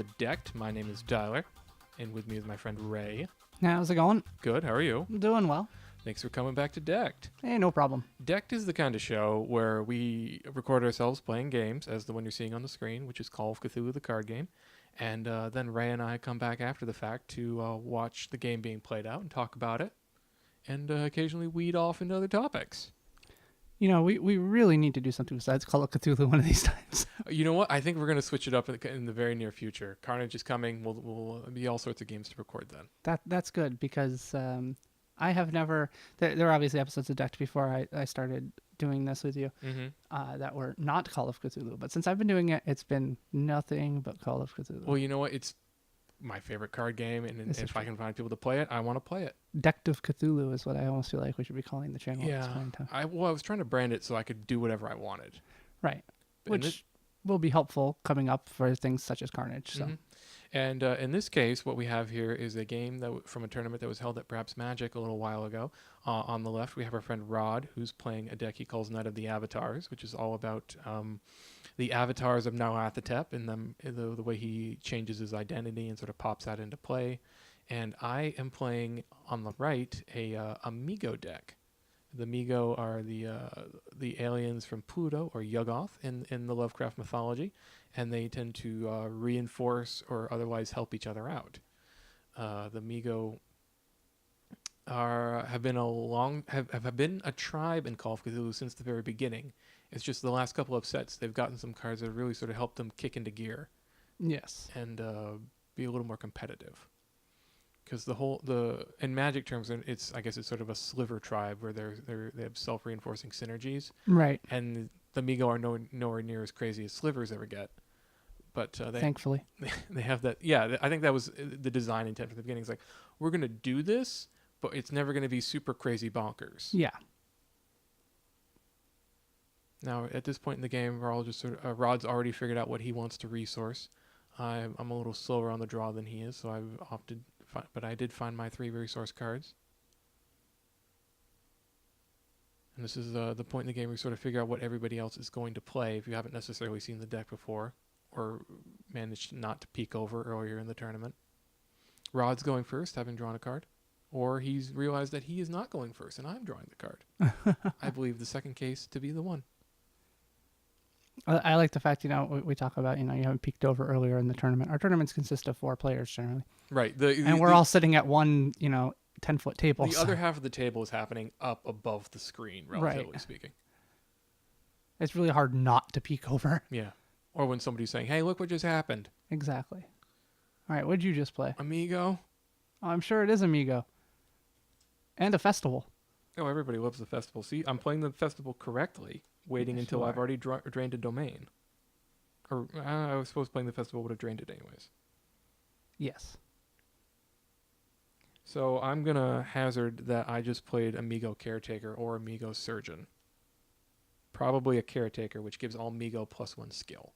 The Decked. My name is Tyler, and with me is my friend Ray. How's it going? Good, how are you? I'm doing well. Thanks for coming back to Decked. Hey, no problem. Decked is the kind of show where we record ourselves playing games, as the one you're seeing on the screen, which is Call of Cthulhu, the card game. And then Ray and I come back after the fact to watch the game being played out and talk about it, and occasionally weed off into other topics. You know, we really need to do something besides Call of Cthulhu one of these times. You know what? I think we're going to switch it up in the very near future. Carnage is coming. We'll be all sorts of games to record then. That's good because I have never... There are obviously episodes of Decked before I started doing this with you that were not Call of Cthulhu. But since I've been doing it, it's been nothing but Call of Cthulhu. Well, you know what? It's my favorite card game, and if I can find people to play it, I want to play it. Decked of Cthulhu is what I almost feel like we should be calling the channel at this point in time. I was trying to brand it so I could do whatever I wanted. Right. Which will be helpful coming up for things such as Carnage. So. And in this case, what we have here is a game from a tournament that was held at Perhaps Magic a little while ago. On the left, we have our friend Rod, who's playing a deck he calls Night of the Avatars, which is all about the avatars of Nyarlathotep and the way he changes his identity and sort of pops that into play. And I am playing, on the right, a Mi-Go deck. The Mi-Go are the aliens from Pluto, or Yuggoth, in the Lovecraft mythology, and they tend to reinforce or otherwise help each other out. The Mi-Go have been a tribe in Call of Cthulhu since the very beginning. It's just the last couple of sets they've gotten some cards that have really sort of helped them kick into gear. Yes. And be a little more competitive. Because in Magic terms, I guess it's sort of a sliver tribe where they have self-reinforcing synergies. Right. And the Mi-Go are nowhere near as crazy as slivers ever get. But thankfully, they have that. Yeah, I think that was the design intent from the beginning. It's like, we're going to do this, but it's never going to be super crazy bonkers. Yeah. Now, at this point in the game, we're all just sort of, Rod's already figured out what he wants to resource. I'm a little slower on the draw than he is, so I've opted, but I did find my 3 resource cards. And this is the point in the game where you sort of figure out what everybody else is going to play if you haven't necessarily seen the deck before or managed not to peek over earlier in the tournament. Rod's going first, having drawn a card. Or he's realized that he is not going first, and I'm drawing the card. I believe the second case to be the one. I like the fact, we talk about, you haven't peeked over earlier in the tournament. Our tournaments consist of 4 players generally. Right. And we're all sitting at one, 10-foot table. The other half of the table is happening up above the screen, relatively speaking. It's really hard not to peek over. Yeah. Or when somebody's saying, hey, look what just happened. Exactly. All right, what did you just play? Amigo. Oh, I'm sure it is Amigo. And a festival. Oh, everybody loves the festival. See, I'm playing the festival correctly, waiting until I've already drained a domain. Or I was supposed playing the festival would have drained it anyways. Yes. So I'm going to hazard that I just played Amigo Caretaker or Amigo Surgeon. Probably a Caretaker, which gives all Mi-Go +1 skill.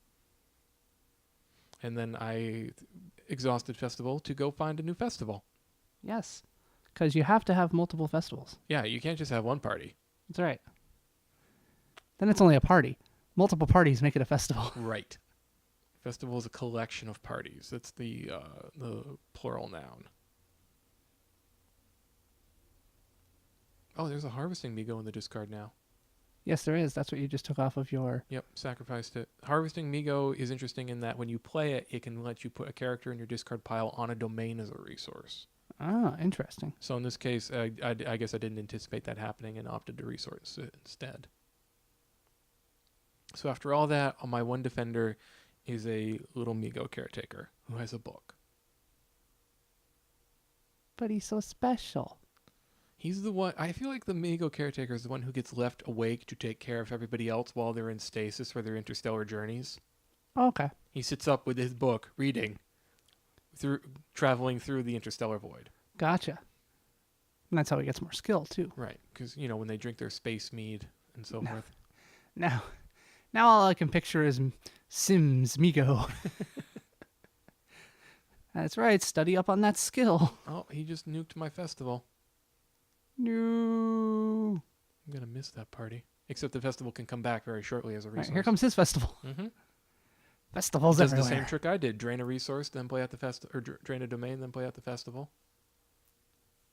And then I exhausted Festival to go find a new festival. Yes. Because you have to have multiple festivals. Yeah, you can't just have one party. That's right. Then it's only a party. Multiple parties make it a festival. Right. Festival is a collection of parties. That's the plural noun. Oh, there's a harvesting Mi-Go in the discard now. Yes, there is. That's what you just took off of your... Yep, sacrificed it. Harvesting Mi-Go is interesting in that when you play it, it can let you put a character in your discard pile on a domain as a resource. Ah, interesting. So in this case, I guess I didn't anticipate that happening and opted to resource it instead. So after all that, my one defender is a little Mi-Go Caretaker who has a book. But he's so special. He's the one. I feel like the Mi-Go Caretaker is the one who gets left awake to take care of everybody else while they're in stasis for their interstellar journeys. Oh, okay. He sits up with his book, reading, traveling through the interstellar void. Gotcha. And that's how he gets more skill, too. Right, because, when they drink their space mead and so forth. Now all I can picture is Sims Mi-Go. That's right, study up on that skill. Oh, he just nuked my festival. No. I'm going to miss that party. Except the festival can come back very shortly as a resource. Right, here comes his festival. Mm-hmm. Festivals Does everywhere. the same trick I did: drain a resource, then play at the drain a domain, then play at the festival.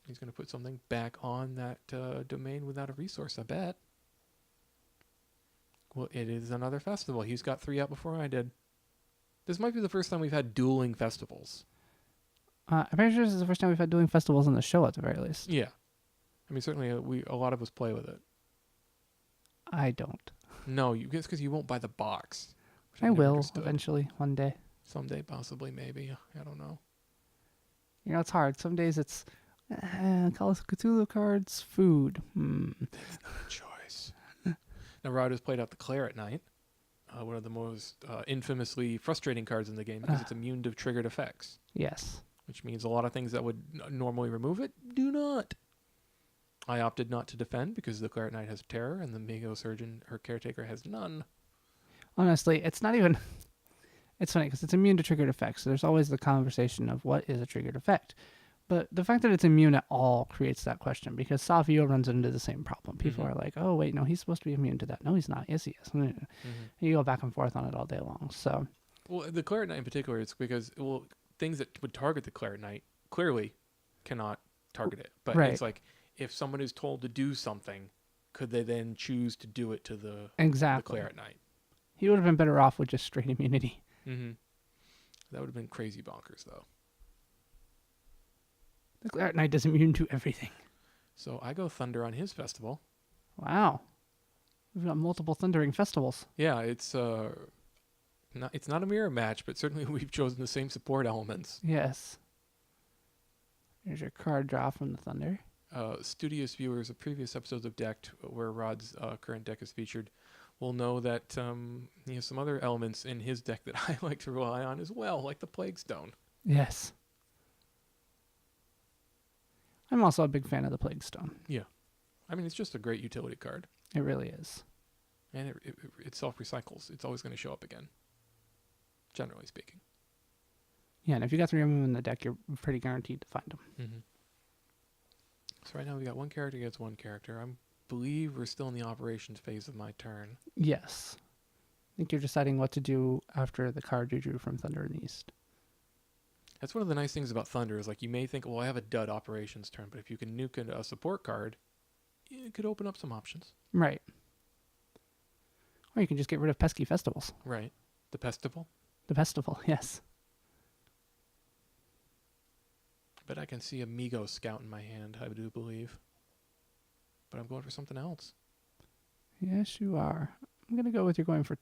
He's going to put something back on that domain without a resource, I bet. Well, it is another festival. He's got 3 out before I did. This might be the first time we've had dueling festivals. I'm pretty sure this is the first time we've had doing festivals on the show at the very least. Yeah. I mean, certainly a lot of us play with it. I don't. No, it's because you won't buy the box. I will eventually, one day. Someday, possibly, maybe. I don't know. You know, it's hard. Some days it's Call of Cthulhu cards, food. That's not a choice. Now, Rod has played out the Claire at Night, one of the most infamously frustrating cards in the game because it's immune to triggered effects. Yes. Which means a lot of things that would normally remove it do not. I opted not to defend because the Claret Knight has terror and the Migo Surgeon, her caretaker, has none. Honestly, it's not even... It's funny because it's immune to triggered effects. So there's always the conversation of what is a triggered effect. But the fact that it's immune at all creates that question because Savio runs into the same problem. People are like, oh, wait, no, he's supposed to be immune to that. No, he's not. Yes, he is. And you go back and forth on it all day long. So, well, the Claret Knight in particular, it's because things that would target the Claret Knight clearly cannot target it. But it's like if someone is told to do something, could they then choose to do it to the Claret Knight? He would have been better off with just straight immunity. That would have been crazy bonkers, though. The Claret Knight is immune to everything. So I go Thunder on his festival. Wow. We've got multiple Thundering festivals. Yeah, it's not a mirror match, but certainly we've chosen the same support elements. Yes. Here's your card draw from the Thunder. Studious viewers of previous episodes of Decked, where Rod's current deck is featured, will know that he has some other elements in his deck that I like to rely on as well, like the Plague Stone. Yes. I'm also a big fan of the Plague Stone. Yeah. I mean, it's just a great utility card. It really is. And it self-recycles. It's always going to show up again, generally speaking. Yeah, and if you got 3 of them in the deck, you're pretty guaranteed to find them. So right now we got one character against one character. I believe we're still in the operations phase of my turn. Yes. I think you're deciding what to do after the card you drew from Thunder in the East. That's one of the nice things about Thunder is like you may think, well, I have a dud operations turn, but if you can nuke a support card, it could open up some options. Right. Or you can just get rid of pesky festivals. Right. The Pestival? The festival, yes. But I can see a Migo Scout in my hand, I do believe. But I'm going for something else. Yes, you are. I'm going to go with you're going for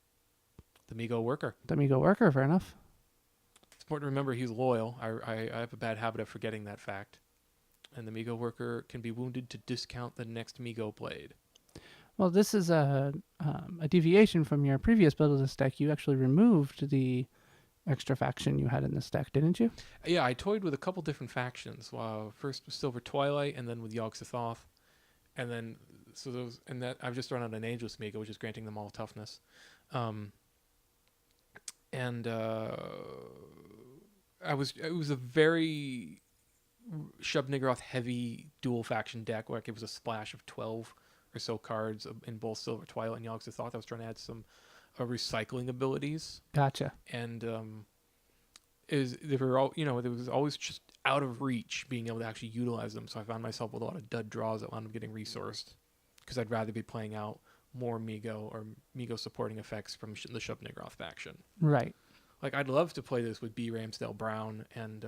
the Migo Worker. The Migo Worker, fair enough. It's important to remember he's loyal. I have a bad habit of forgetting that fact. And the Migo Worker can be wounded to discount the next Migo blade. Well, this is a deviation from your previous build of this deck. You actually removed the extra faction you had in this deck, didn't you? Yeah, I toyed with a couple different factions. First with Silver Twilight, and then with Yogg-Sothoth, and then I've just thrown out an Ageless Migo, which is granting them all toughness, it was a very Shub-Niggurath heavy dual faction deck. Like it was a splash of 12 or so cards in both Silver Twilight and Yogg-Sothoth. I was trying to add some recycling abilities. Gotcha. And they were all, it was always just out of reach being able to actually utilize them. So I found myself with a lot of dud draws that wound up getting resourced because I'd rather be playing out more Migo or Migo supporting effects from the Shub-Niggurath faction. Right. Like I'd love to play this with B. Ramsdale Brown and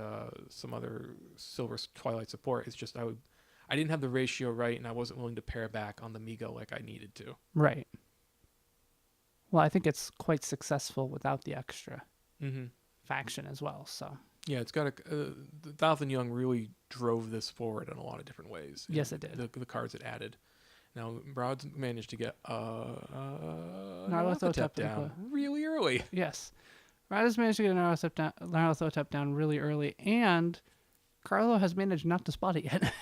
some other Silver Twilight support. It's just I didn't have the ratio right, and I wasn't willing to pare back on the Migo like I needed to. Right. Well, I think it's quite successful without the extra faction as well. So yeah, it's got Thothan Young really drove this forward in a lot of different ways. Yes, it did. The cards it added. Now Rod's managed to get Nyarlathotep down really early. Yes, Rod has managed to get Nyarlathotep down really early, and Carlo has managed not to spot it yet.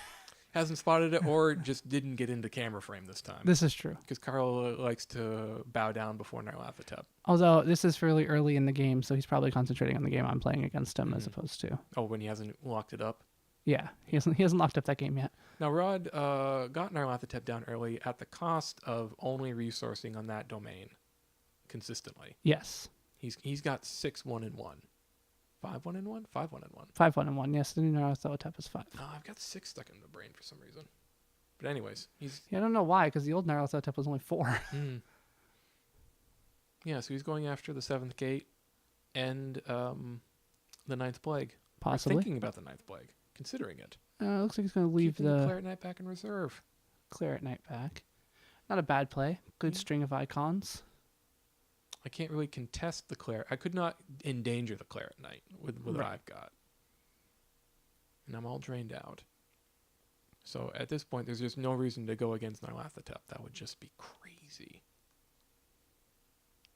Hasn't spotted it or just didn't get into camera frame this time. This is true. Because Carlo likes to bow down before Nyarlathotep. Although this is fairly early in the game, so he's probably concentrating on the game I'm playing against him as opposed to... Oh, when he hasn't locked it up? Yeah, he hasn't locked up that game yet. Now, Rod got Nyarlathotep down early at the cost of only resourcing on that domain consistently. Yes. He's got 6 1-in-1. 5 1-in-1? 5 1-in-1. 5 1-1. Yes, the new Nyarlathotep is 5. No, I've got 6 stuck in the brain for some reason. But anyways, he's Yeah, I don't know why, because the old Nyarlathotep was only 4. Yeah, so he's going after the 7th gate and the 9th plague. Possibly. Or thinking about the 9th plague, considering it. Looks like he's going to leave Keeping the the Claret Knight back in reserve. Claret Knight back. Not a bad play. Good string of icons. I can't really contest the Claret. I could not endanger the Claret Knight with what I've got. And I'm all drained out. So at this point, there's just no reason to go against Nyarlathotep. That would just be crazy.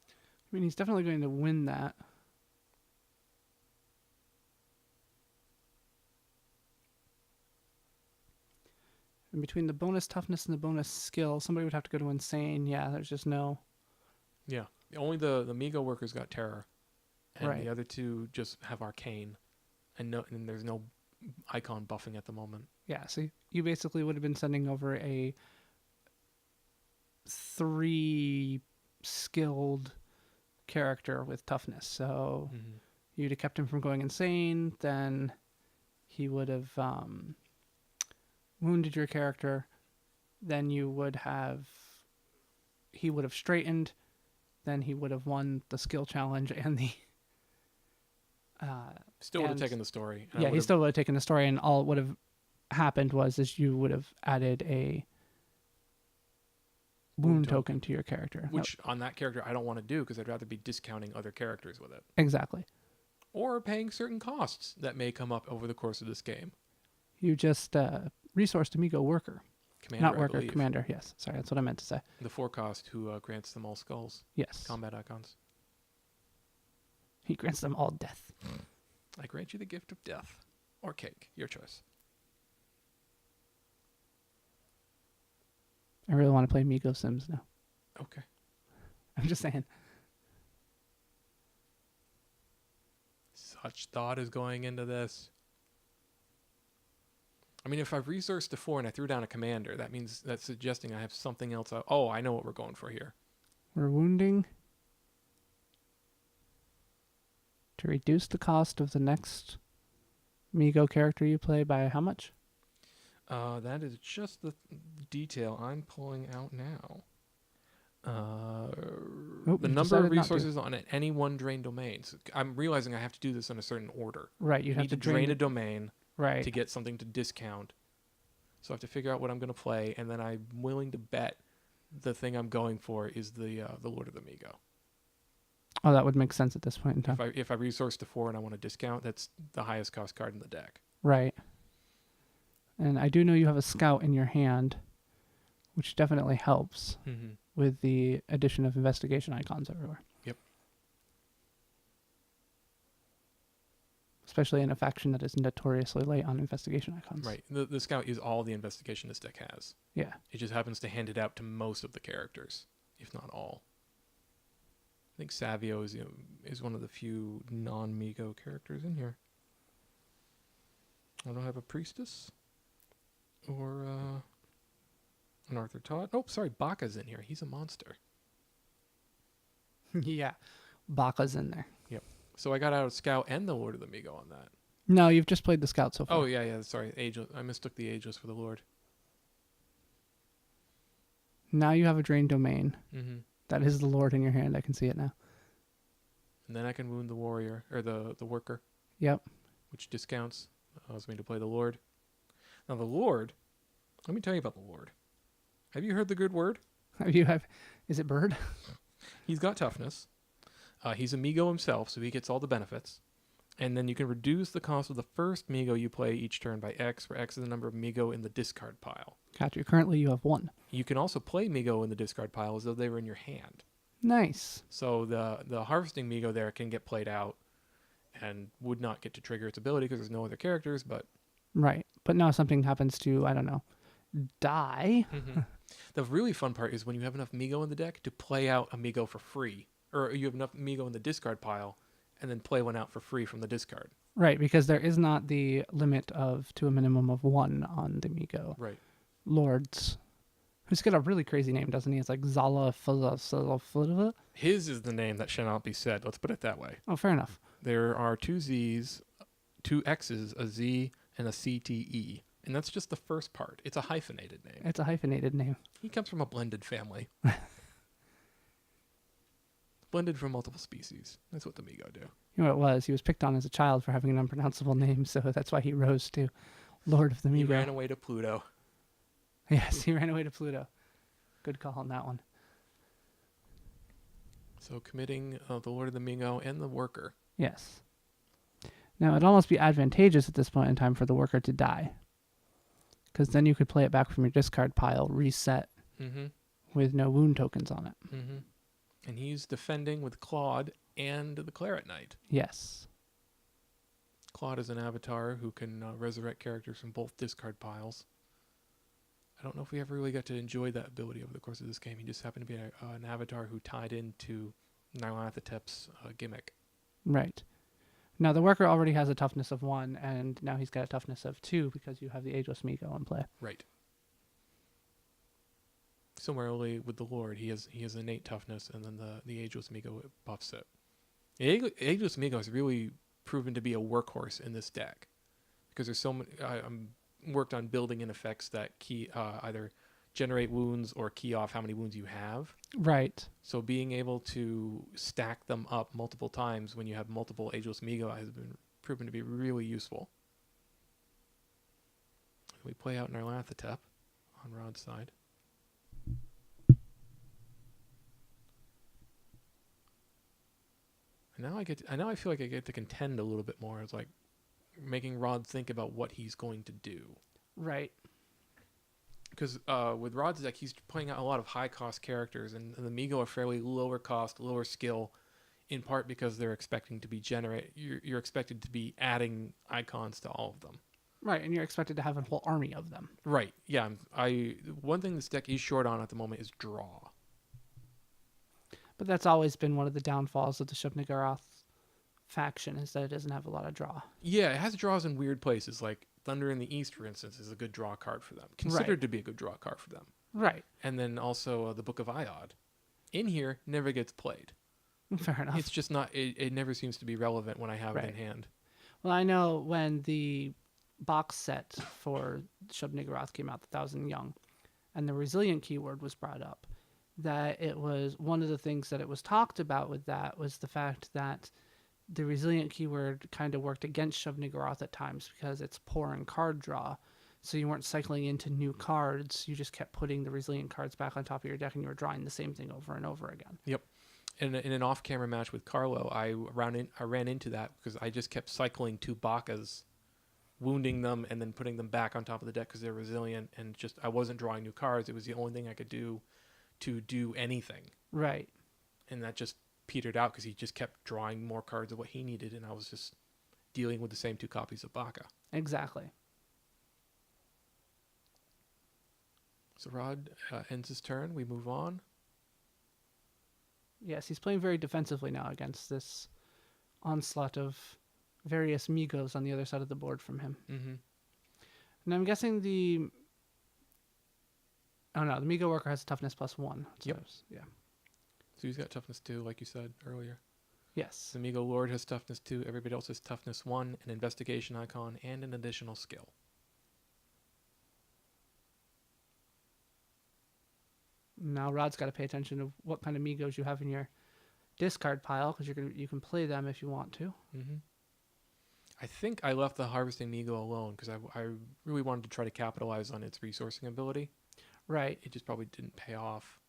I mean, he's definitely going to win that. And between the bonus toughness and the bonus skill, somebody would have to go to insane. Yeah, there's just no. Yeah. Only the Migo workers got terror. And Right. the other two just have arcane. And there's no icon buffing at the moment. Yeah, so you basically would have been sending over a 3 skilled character with toughness. So you'd have kept him from going insane. Then he would have wounded your character. Then he would have straightened. Then he would have won the skill challenge and the. Still would have taken the story. Yeah, he still would have taken the story, and all would have happened is you would have added a wound token to your character. Which, on that character, I don't want to do because I'd rather be discounting other characters with it. Exactly. Or paying certain costs that may come up over the course of this game. You just resourced Amigo Worker. Commander, Not I Worker, believe. Commander, yes. Sorry, that's what I meant to say. The 4 cost who grants them all skulls. Yes. Combat icons. He grants them all death. I grant you the gift of death. Or cake. Your choice. I really want to play Amigo Sims now. Okay. I'm just saying. Such thought is going into this. I mean, if I've resourced to 4 and I threw down a commander, that means that's suggesting I have something else. Oh, I know what we're going for here. We're wounding to reduce the cost of the next Amigo character you play by how much? That is just the detail I'm pulling out now. The number of resources on any one drain domain. So I'm realizing I have to do this in a certain order. Right, you I have need to to drain a domain right to get something to discount. So I have to figure out what I'm going to play, and then I'm willing to bet the thing I'm going for is the Lord of the Migo. Oh, that would make sense at this point in time. If I resource to 4 and I want to discount, that's the highest cost card in the deck. Right. And I do know you have a scout in your hand, which definitely helps with the addition of investigation icons everywhere. Yep. Especially in a faction that is notoriously late on investigation icons. Right. The scout is all the investigation this deck has. Yeah. It just happens to hand it out to most of the characters, if not all. I think Savio is one of the few non-Migo characters in here. I don't have a priestess or an Arthur Todd. Oh, sorry, Baka's in here. He's a monster. Yeah. Baka's in there. Yep. So I got out of Scout and the Lord of the Migo on that. No, you've just played the scout so far. Oh, yeah. Sorry, Ageless. I mistook the Ageless for the Lord. Now you have a drain domain. Mm-hmm. That is the Lord in your hand. I can see it now. And then I can wound the warrior, or the worker. Yep. Which discounts. Allows me to play the Lord. Now the Lord, let me tell you about the Lord. Have you heard the good word? Is it Bird? He's got toughness. He's a Migo himself, so he gets all the benefits. And then you can reduce the cost of the first Migo you play each turn by X, where X is the number of Migo in the discard pile. Gotcha. Currently you have 1. You can also play Migo in the discard pile as though they were in your hand. Nice. So the harvesting Migo there can get played out and would not get to trigger its ability because there's no other characters, but... Right. But now something happens to, I don't know, die. The really fun part is when you have enough Migo in the deck to play out a Migo for free. Or you have enough Migo in the discard pile and then play one out for free from the discard. Right, because there is not the limit to a minimum of 1 on the Migo Right. Lords. Who's got a really crazy name, doesn't he? It's like Zala Fula. His is the name that shall not be said. Let's put it that way. Oh, fair enough. There are two Z's, two X's, a Z, and a CTE. And that's just the first part. It's a hyphenated name. It's a hyphenated name. He comes from a blended family. Blended from multiple species. That's what the Migo do. You know what it was? He was picked on as a child for having an unpronounceable name, so that's why he rose to Lord of the He Migo. ran away to Pluto. Yes, he ran away to Pluto. Good call on that one. So committing the Lord of the Migo and the worker. Yes. Now, it'd almost be advantageous at this point in time for the worker to die. Because then you could play it back from your discard pile, reset, Mm-hmm. with no wound tokens on it. Mm-hmm. And he's defending with Claude and the Claret Knight. Yes. Claude is an avatar who can resurrect characters from both discard piles. I don't know if we ever really got to enjoy that ability over the course of this game. He just happened to be an avatar who tied into Nyarlathotep's gimmick. Right. Now, the worker already has a toughness of 1, and now he's got a toughness of 2 because you have the Ageless Migo in play. Right. Similarly, with the Lord, he has innate toughness, and then the Ageless Migo buffs it. The Ageless Migo has really proven to be a workhorse in this deck because there's so many. I'm worked on building in effects that either generate wounds or key off how many wounds you have. Right. So being able to stack them up multiple times when you have multiple Ageless Migo has been proven to be really useful. We play out Nyarlathotep on Rod's side. And now I feel like I get to contend a little bit more. It's like making Rod think about what he's going to do. Right. Because with Rod's deck, he's playing out a lot of high-cost characters, and the Migo are fairly lower cost, lower skill, in part because they're expecting to be you're expected to be adding icons to all of them. Right, and you're expected to have a whole army of them. Right, yeah. One thing this deck is short on at the moment is draw. But that's always been one of the downfalls of the Shub-Niggurath faction, is that it doesn't have a lot of draw. Yeah, it has draws in weird places, like Thunder in the East, for instance, is a good draw card for them. Considered to be a good draw card for them. Right. And then also the Book of Iod. In here, never gets played. Fair enough. It's just not, it never seems to be relevant when I have it in hand. Well, I know when the box set for Shub-Niggurath came out, the Thousand Young, and the Resilient keyword was brought up, that it was one of the things that it was talked about with that was the fact that the Resilient keyword kind of worked against Shub-Niggurath at times because it's poor in card draw. So you weren't cycling into new cards. You just kept putting the Resilient cards back on top of your deck and you were drawing the same thing over and over again. Yep. In an off-camera match with Carlo, I ran into that because I just kept cycling two Bakas, wounding them and then putting them back on top of the deck because they're resilient, and just I wasn't drawing new cards. It was the only thing I could do to do anything. Right. And that just petered out because he just kept drawing more cards of what he needed, and I was just dealing with the same two copies of Baka. Exactly. So Rod ends his turn. We move on. Yes, he's playing very defensively now against this onslaught of various Migos on the other side of the board from him. Mm-hmm. And I'm guessing the Migo worker has a toughness +1. Yep. Yeah. So he's got toughness 2, like you said earlier. Yes. The Migo Lord has toughness 2. Everybody else has toughness 1, an investigation icon, and an additional skill. Now Rod's got to pay attention to what kind of Migos you have in your discard pile because you can play them if you want to. Mm-hmm. I think I left the Harvesting Migo alone because I really wanted to try to capitalize on its resourcing ability. Right. It just probably didn't pay off.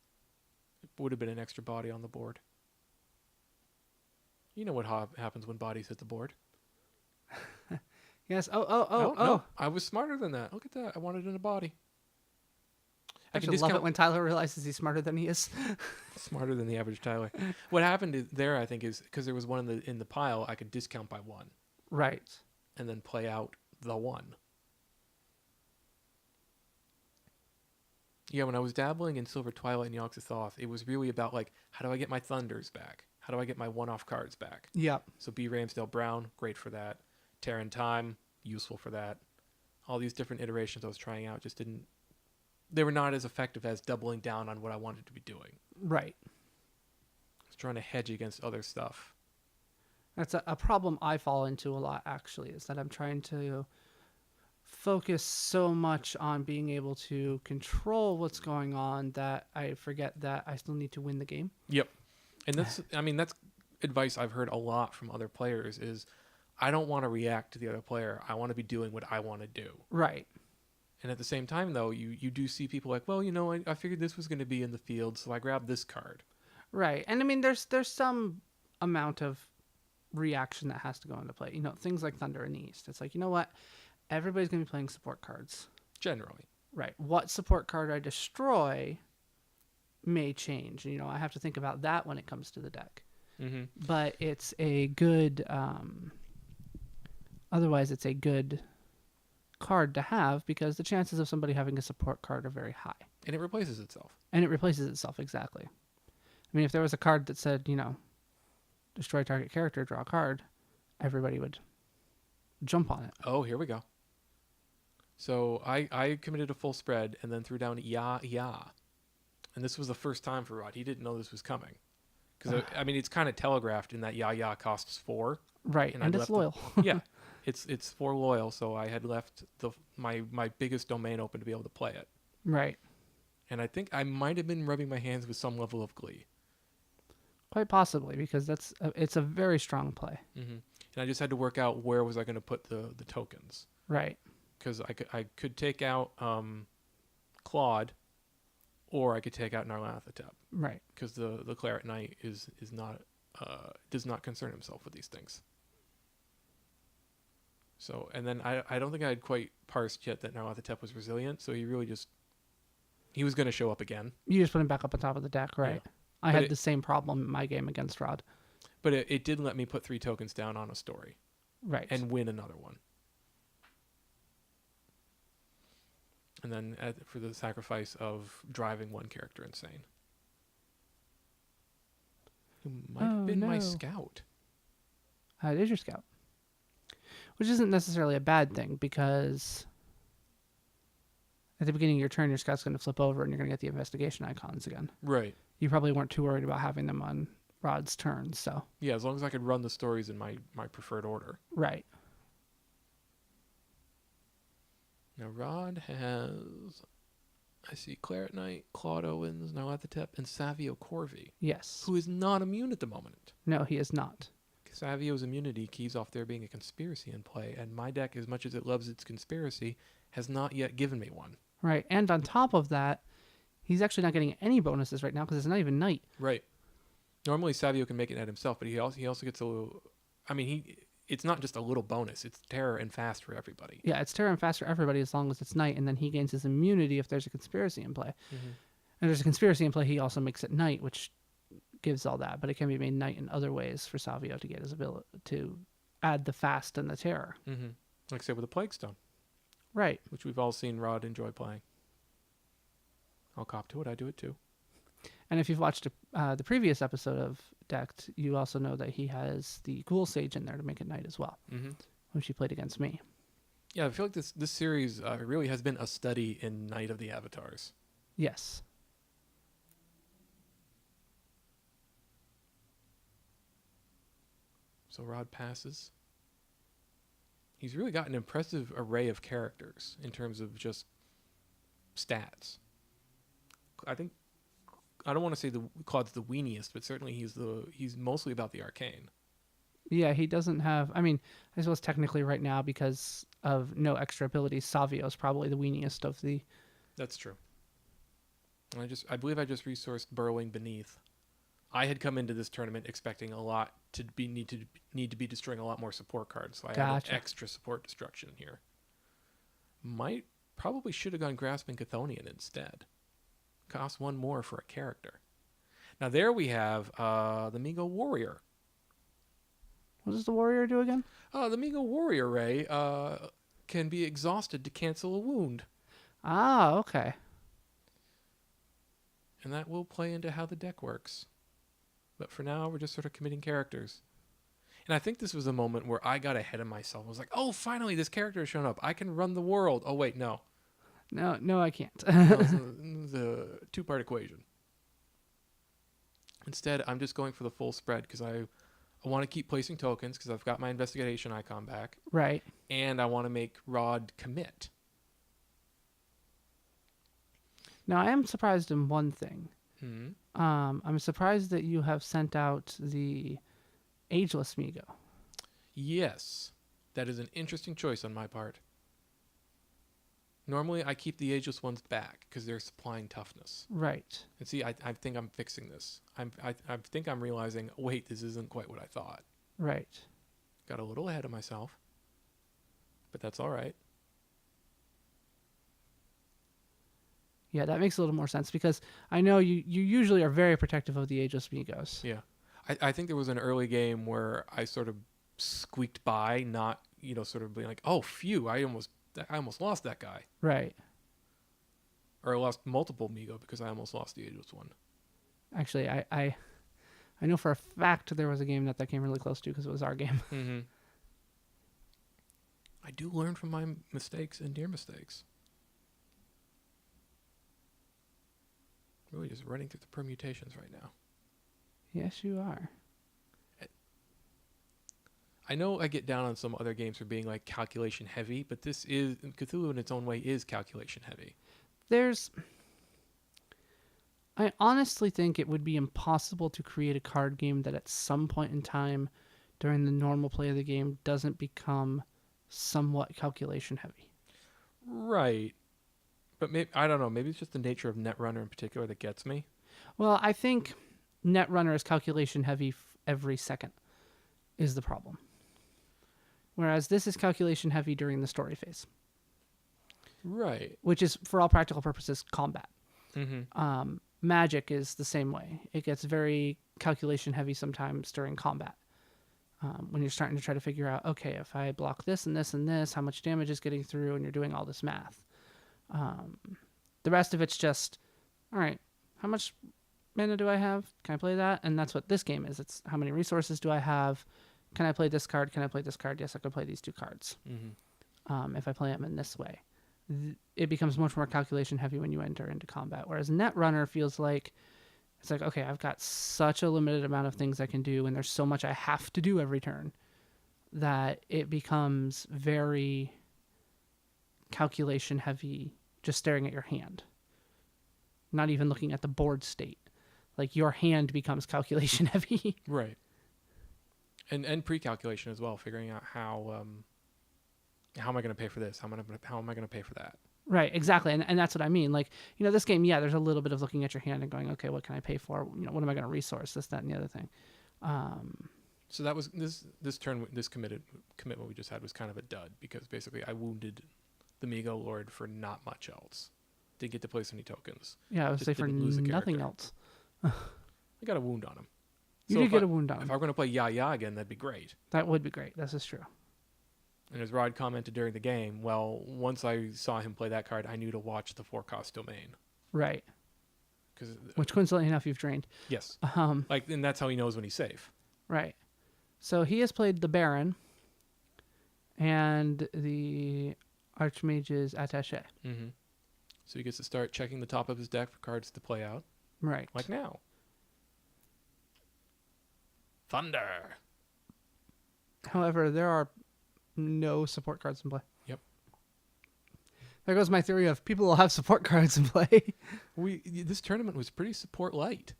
It would have been an extra body on the board. You know what happens when bodies hit the board. Yes. No, I was smarter than that. Look at that. I wanted it in a body. I just love it when Tyler realizes he's smarter than he is. Smarter than the average Tyler. What happened there, I think, is because there was one in the pile, I could discount by 1. Right. And then play out the 1. Yeah, when I was dabbling in Silver Twilight and Yogg-Sothoth, it was really about, like, how do I get my Thunders back? How do I get my one-off cards back? Yep. So B. Ramsdale Brown, great for that. Terran Time, useful for that. All these different iterations I was trying out just didn't they were not as effective as doubling down on what I wanted to be doing. Right. I was trying to hedge against other stuff. That's a problem I fall into a lot, actually, is that I'm trying to focus so much on being able to control what's going on that I forget that I still need to win the game. Yep. And that's advice I've heard a lot from other players is I don't want to react to the other player. I want to be doing what I want to do. Right. And at the same time, though, you do see people like, well, I figured this was going to be in the field, so I grabbed this card. Right. And I mean, there's some amount of reaction that has to go into play. Things like Thunder in the East. It's like, you know what? Everybody's going to be playing support cards. Generally. Right. What support card I destroy may change. I have to think about that when it comes to the deck. Mm-hmm. But it's a good... otherwise, it's a good card to have because the chances of somebody having a support card are very high. And it replaces itself. Exactly. I mean, if there was a card that said, destroy target character, draw a card, everybody would jump on it. Oh, here we go. So I committed a full spread and then threw down Ya. And this was the first time for Rod. He didn't know this was coming. Because, it's kind of telegraphed in that Ya costs 4. Right, and it's loyal. Yeah, it's 4 loyal, so I had left my biggest domain open to be able to play it. Right. And I think I might have been rubbing my hands with some level of glee. Quite possibly, because it's a very strong play. Mm-hmm. And I just had to work out where was I going to put the tokens. Right. Because I could take out Claude, or I could take out Nyarlathotep. Right. Because the Claret Knight is not does not concern himself with these things. So, and then I don't think I had quite parsed yet that Nyarlathotep was resilient, so he was going to show up again. You just put him back up on top of the deck, right? Yeah. I had the same problem in my game against Rod. But it did let me put 3 tokens down on a story. Right. And win another one. And then for the sacrifice of driving one character insane. Who might have been my scout. It is your scout. Which isn't necessarily a bad thing, because at the beginning of your turn, your scout's going to flip over and you're going to get the investigation icons again. Right. You probably weren't too worried about having them on Rod's turn, so. Yeah, as long as I could run the stories in my preferred order. Right. Now, Rod has, I see Claret Knight, Claude Owens, Nyarlathotep, and Savio Corvi. Yes. Who is not immune at the moment. No, he is not. Savio's immunity keys off there being a conspiracy in play, and my deck, as much as it loves its conspiracy, has not yet given me one. Right, and on top of that, he's actually not getting any bonuses right now because it's not even night. Right. Normally Savio can make it at himself, but he also gets a little... it's not just a little bonus. It's terror and fast for everybody. Yeah, it's terror and fast for everybody as long as it's night, and then he gains his immunity if there's a conspiracy in play. Mm-hmm. And there's a conspiracy in play, he also makes it night, which gives all that, but it can be made night in other ways for Savio to get his ability to add the fast and the terror. Mm-hmm. Like I said, with the Plague Stone. Right. Which we've all seen Rod enjoy playing. I'll cop to it. I do it too. And if you've watched the previous episode of Decked, you also know that he has the Ghoul Sage in there to make it night as well, which he played against me. Yeah, I feel like this series really has been a study in Night of the Avatars. Yes. So Rod passes. He's really got an impressive array of characters in terms of just stats. I don't want to say Claude's the weeniest, but certainly he's mostly about the arcane. Yeah, he doesn't have... I suppose technically right now, because of no extra abilities, Savio's probably the weeniest of the... That's true. And I believe I just resourced Burrowing Beneath. I had come into this tournament expecting a lot to need to be destroying a lot more support cards, so I had extra support destruction here. Probably should have gone Grasping Chthonian instead. Cost 1 more for a character. Now there we have the Mingo Warrior. What does the warrior do again? The Mingo Warrior, Ray, can be exhausted to cancel a wound. Ah, okay. And that will play into how the deck works. But for now, we're just sort of committing characters. And I think this was a moment where I got ahead of myself. I was like, oh, finally, this character has shown up. I can run the world. Oh, wait, no. No, I can't. No, it's the two-part equation. Instead, I'm just going for the full spread because I want to keep placing tokens because I've got my investigation icon back, Right. and I want to make Rod commit. Now, I am surprised in one thing. Hmm. I'm surprised that you have sent out the Ageless Migo. Yes, that is an interesting choice on my part. Normally, I keep the ageless ones back because they're supplying toughness. Right. And see, I think I'm fixing this. I think I'm realizing, wait, this isn't quite what I thought. Right. Got a little ahead of myself, but that's all right. Yeah, that makes a little more sense because I know you usually are very protective of the Ageless Migos. Yeah. I think there was an early game where I sort of squeaked by, not, sort of being like, oh, phew, I almost lost that guy. Right. Or I lost multiple Migo because I almost lost the ageless one. Actually, I know for a fact there was a game that came really close to because it was our game. Mm-hmm. I do learn from my mistakes and near mistakes. Really just running through the permutations right now. Yes, you are. I know I get down on some other games for being like calculation heavy, but this is Cthulhu in its own way is calculation heavy. I honestly think it would be impossible to create a card game that at some point in time during the normal play of the game doesn't become somewhat calculation heavy. Right. But maybe, I don't know, maybe it's just the nature of Netrunner in particular that gets me. Well, I think Netrunner is calculation heavy every second is the problem. Whereas this is calculation heavy during the story phase. Right. Which is, for all practical purposes, combat. Mm-hmm. Magic is the same way. It gets very calculation heavy sometimes during combat. When you're starting to try to figure out, okay, if I block this and this and this, how much damage is getting through, and you're doing all this math. The rest of it's just, all right, how much mana do I have? Can I play that? And that's what this game is. It's how many resources do I have? Can I play this card? Can I play this card? Yes, I can play these two cards. Mm-hmm. If I play them in this way. It becomes much more calculation heavy when you enter into combat. Whereas Netrunner feels like, it's like, okay, I've got such a limited amount of things I can do, and there's so much I have to do every turn, that it becomes very calculation heavy just staring at your hand. Not even looking at the board state. Like, your hand becomes calculation heavy. Right. And pre-calculation as well, figuring out how am I going to pay for this? How am I going to pay for that? Right, exactly. And that's what I mean. Like, this game, yeah, there's a little bit of looking at your hand and going, okay, what can I pay for? What am I going to resource? This, that, and the other thing. So that was this commitment we just had was kind of a dud because basically I wounded the Migo Lord for not much else. Didn't get to place any tokens. Yeah, I would say for nothing else. I got a wound on him. You did get a wound on him. If I were going to play Ya again, that'd be great. That would be great. This is true. And as Rod commented during the game, well, once I saw him play that card, I knew to watch the four-cost domain. Right. Which, coincidentally enough, you've drained. Yes. And that's how he knows when he's safe. Right. So he has played the Baron and the Archmage's Attaché. Mm-hmm. So he gets to start checking the top of his deck for cards to play out. Right. Like now. Thunder. However, there are no support cards in play. Yep. There goes my theory of people will have support cards in play. This tournament was pretty support light.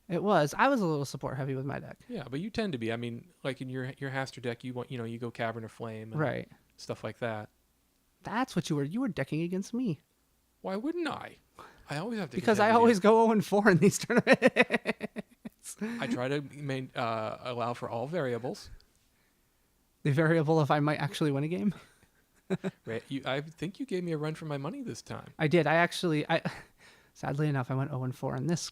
It was. I was a little support heavy with my deck. Yeah, but you tend to be. I mean, like in your Haster deck, you go Cavern of Flame, and right? Stuff like that. That's what you were. You were decking against me. Why wouldn't I? I always have to. Because I always go 0-4 in these tournaments. I try to allow for all variables. The variable if I might actually win a game. Right. I think you gave me a run for my money this time. I did. Sadly enough, I went 0-4 in this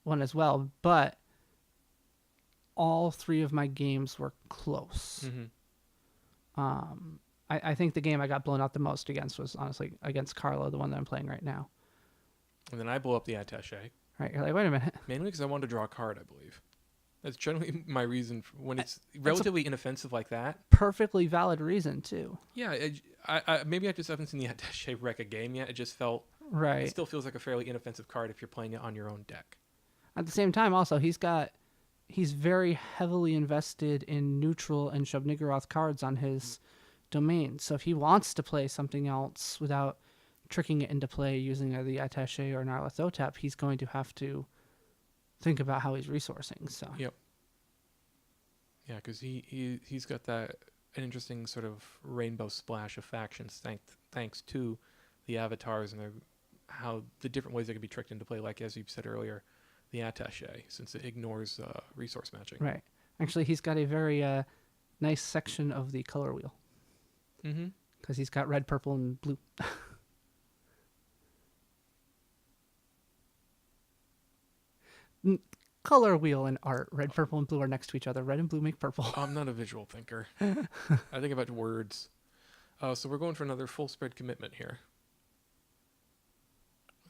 one as well. But all three of my games were close. Mm-hmm. I think the game I got blown out the most against was honestly against Carlo, the one that I'm playing right now. And then I blew up the attaché. Right. You're like, wait a minute. Mainly because I wanted to draw a card, I believe. That's generally my reason when it's relatively inoffensive like that. Perfectly valid reason too. Yeah, maybe I just haven't seen the attaché wreck a game yet. It just felt. It Right. still feels like a fairly inoffensive card if you're playing it on your own deck. At the same time, also he's very heavily invested in neutral and Shub-Niggurath cards on his domain. So if he wants to play something else without tricking it into play using either the Attaché or Nyarlathotep, he's going to have to think about how he's resourcing. So Yep. Yeah, because he's got that an interesting sort of rainbow splash of factions thanks to the avatars and how the different ways they can be tricked into play. Like as you said earlier, the attaché, since it ignores resource matching. right, actually, he's got a very nice section of the color wheel Mm-hmm. because he's got red, purple, and blue. Color wheel and art. Red, purple, and blue are next to each other. Red and blue make purple. I'm not a visual thinker. I think about words. So we're going for another full spread commitment here.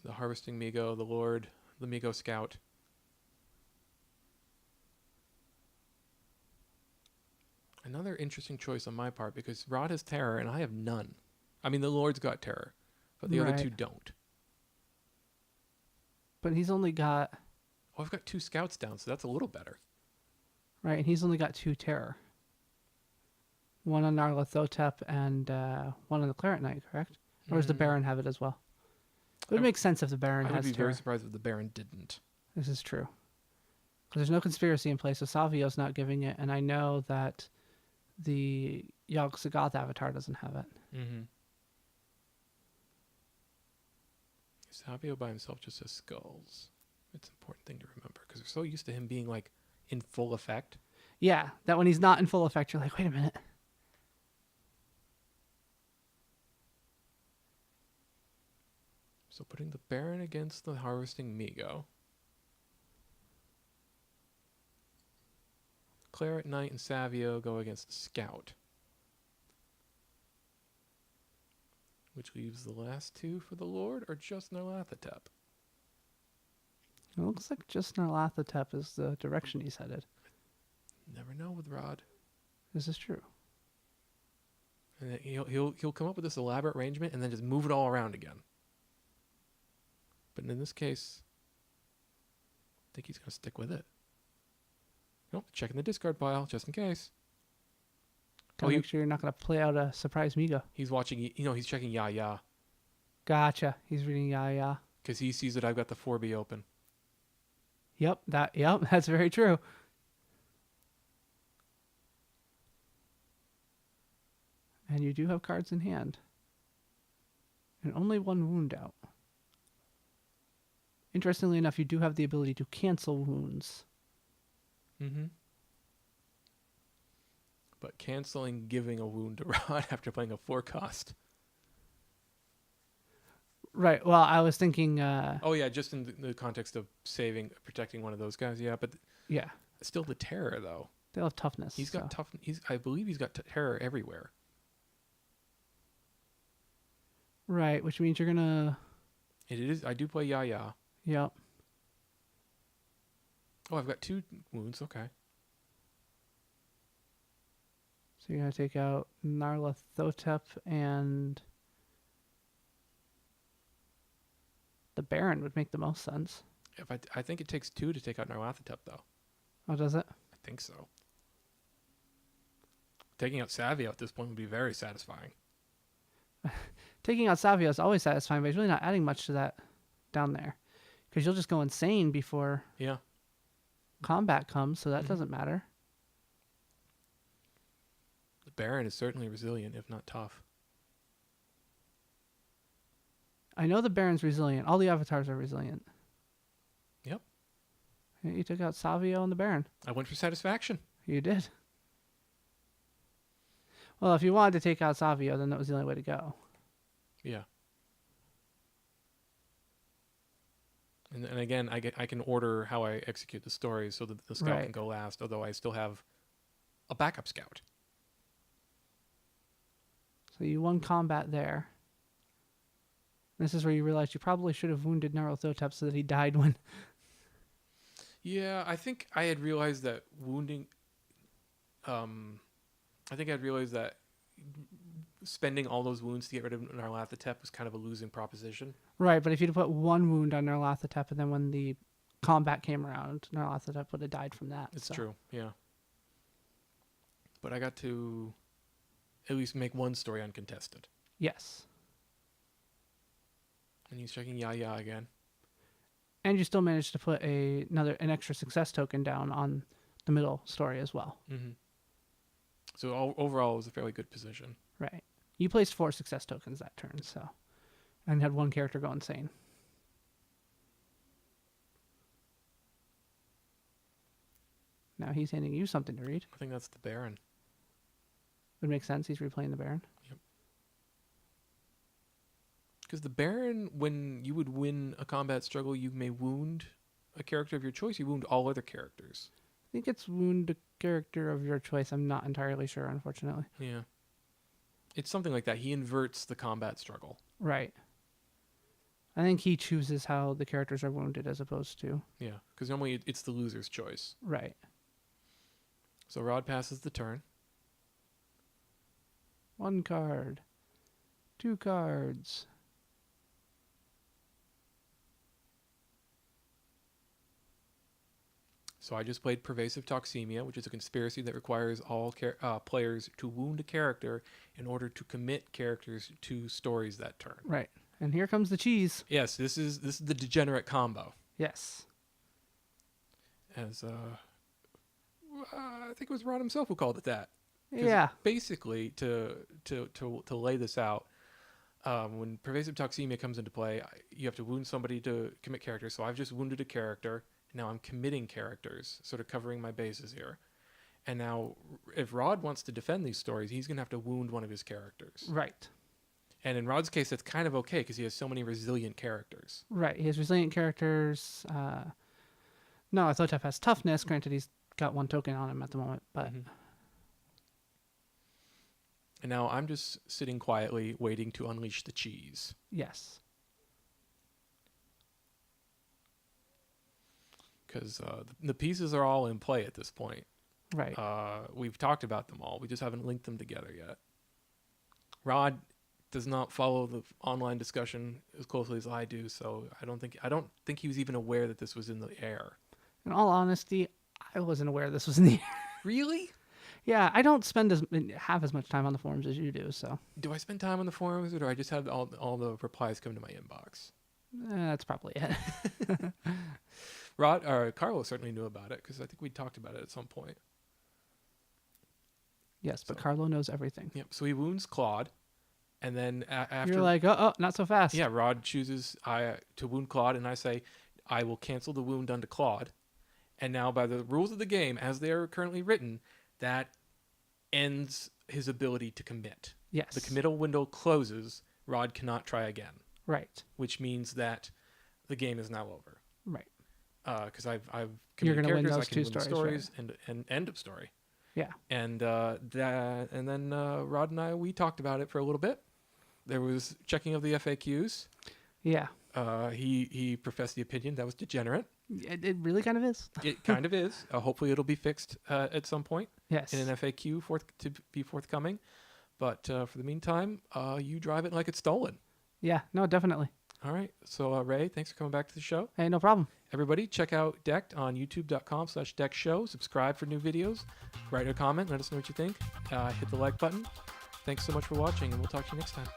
The Harvesting Migo, the Lord, the Migo Scout. Another interesting choice on my part because Rod has terror and I have none. I mean, the Lord's got terror, but the other two don't. But he's only got... Oh, I've got 2 scouts down, so that's a little better. Right, and he's only got 2 terror. One on Nyarlathotep and one on the Claret Knight, correct? Or does the Baron have it as well? It would make sense if the Baron has terror. I would be very surprised if the Baron didn't. This is true. Because there's no conspiracy in place, so Savio's not giving it, and I know that the Yogg-Sagoth avatar doesn't have it. Mm-hmm. Savio by himself just has skulls. It's an important thing to remember because we're so used to him being like in full effect. Yeah, that when he's not in full effect, you're like, wait a minute. So putting the Baron against the Harvesting Migo. Claret Knight and Savio go against the Scout. Which leaves the last 2 for the Lord or just Nyarlathotep? It looks like just Nyarlathotep is the direction he's headed. Never know with Rod. This is true. And then he'll come up with this elaborate arrangement and then just move it all around again. But in this case, I think he's going to stick with it. Nope, checking the discard pile just in case. Gotta make sure you're not going to play out a surprise Migo. He's watching, he's checking Ya. Gotcha. He's reading Ya. Because he sees that I've got the 4B open. Yep, that's very true. And you do have cards in hand. And only 1 wound out. Interestingly enough, you do have the ability to cancel wounds. Mm-hmm. But canceling giving a wound to Rod after playing a 4-cost. Right. Well, I was thinking... oh, yeah, just in the context of protecting one of those guys. Yeah, but yeah. Still the terror, though. They'll have toughness. He's got tough. I believe he's got terror everywhere. Right, which means you're going to... It is. I do play Ya. Yep. Oh, I've got 2 wounds. Okay. So you're going to take out Nyarlathotep and... The Baron would make the most sense. I think it takes 2 to take out Nyarlathotep, though. Oh, does it? I think so. Taking out Savio at this point would be very satisfying. Taking out Savio is always satisfying, but he's really not adding much to that down there. Because you'll just go insane before combat comes, so that doesn't matter. The Baron is certainly resilient, if not tough. I know the Baron's resilient. All the avatars are resilient. Yep. You took out Savio and the Baron. I went for satisfaction. You did. Well, if you wanted to take out Savio, then that was the only way to go. Yeah. And again, I can order how I execute the story so that the scout can go last, although I still have a backup scout. So you won combat there. This is where you realize you probably should have wounded Nyarlathotep so that he died when... Yeah, I think I had realized that wounding. I think I'd realized that spending all those wounds to get rid of Nyarlathotep was kind of a losing proposition. Right, but if you'd put one wound on Nyarlathotep, and then when the combat came around, Nyarlathotep would have died from that. It's so. true, yeah. But I got to at least make one story uncontested. Yes. And he's checking Yaya again. And you still managed to put an extra success token down on the middle story as well. Mm-hmm. So overall, it was a fairly good position. Right. You placed 4 success tokens that turn, so, and had one character go insane. Now he's handing you something to read. I think that's the Baron. Would make sense. He's replaying the Baron. Yep. Because the Baron, when you would win a combat struggle, you may wound a character of your choice. You wound all other characters. I think it's wound a character of your choice. I'm not entirely sure, unfortunately. Yeah. It's something like that. He inverts the combat struggle. Right. I think he chooses how the characters are wounded as opposed to... Yeah, because normally it's the loser's choice. Right. So Rod passes the turn. 1 card. 2 cards. So I just played Pervasive Toxemia, which is a conspiracy that requires all players to wound a character in order to commit characters to stories that turn. Right. And here comes the cheese. Yes, this is the degenerate combo. Yes. As I think it was Rod himself who called it that. 'Cause Yeah. Basically, to lay this out, when Pervasive Toxemia comes into play, you have to wound somebody to commit characters. So I've just wounded a character. Now I'm committing characters, sort of covering my bases here. And now, if Rod wants to defend these stories, he's going to have to wound one of his characters. Right. And in Rod's case, that's kind of okay because he has so many resilient characters. Right. He has resilient characters. Nyarlathotep has toughness. Granted, he's got 1 token on him at the moment, but... Mm-hmm. And now I'm just sitting quietly waiting to unleash the cheese. Yes. Because the pieces are all in play at this point. Right. We've talked about them all. We just haven't linked them together yet. Rod does not follow the online discussion as closely as I do, so I don't think he was even aware that this was in the air. In all honesty, I wasn't aware this was in the air. Really? Yeah, I don't have as much time on the forums as you do, so... Do I spend time on the forums, or do I just have all the replies come to my inbox? That's probably it. Carlo certainly knew about it, because I think we talked about it at some point. Yes, but So- Carlo knows everything. Yep, so he wounds Claude, and then after... You're like, oh, not so fast. Yeah, Rod chooses to wound Claude, and I say, I will cancel the wound done to Claude. And now, by the rules of the game, as they are currently written, that ends his ability to commit. Yes. The committal window closes. Rod cannot try again, Right. which means that the game is now over. Right. Because I've You're committed gonna win characters, those I can 2 win the stories, stories, and end of story. Yeah. And then Rod and we talked about it for a little bit. There was checking of the FAQs. Yeah. He professed the opinion that was degenerate. It really kind of is. It kind of is. Hopefully, it'll be fixed at some point Yes. in an FAQ to be forthcoming. But for the meantime, you drive it like it's stolen. Yeah. No, definitely. All right. So Ray, thanks for coming back to the show. Hey, no problem. Everybody, check out Decked on youtube.com/DeckShow. Subscribe for new videos. Write a comment. Let us know what you think. Hit the like button. Thanks so much for watching, and we'll talk to you next time.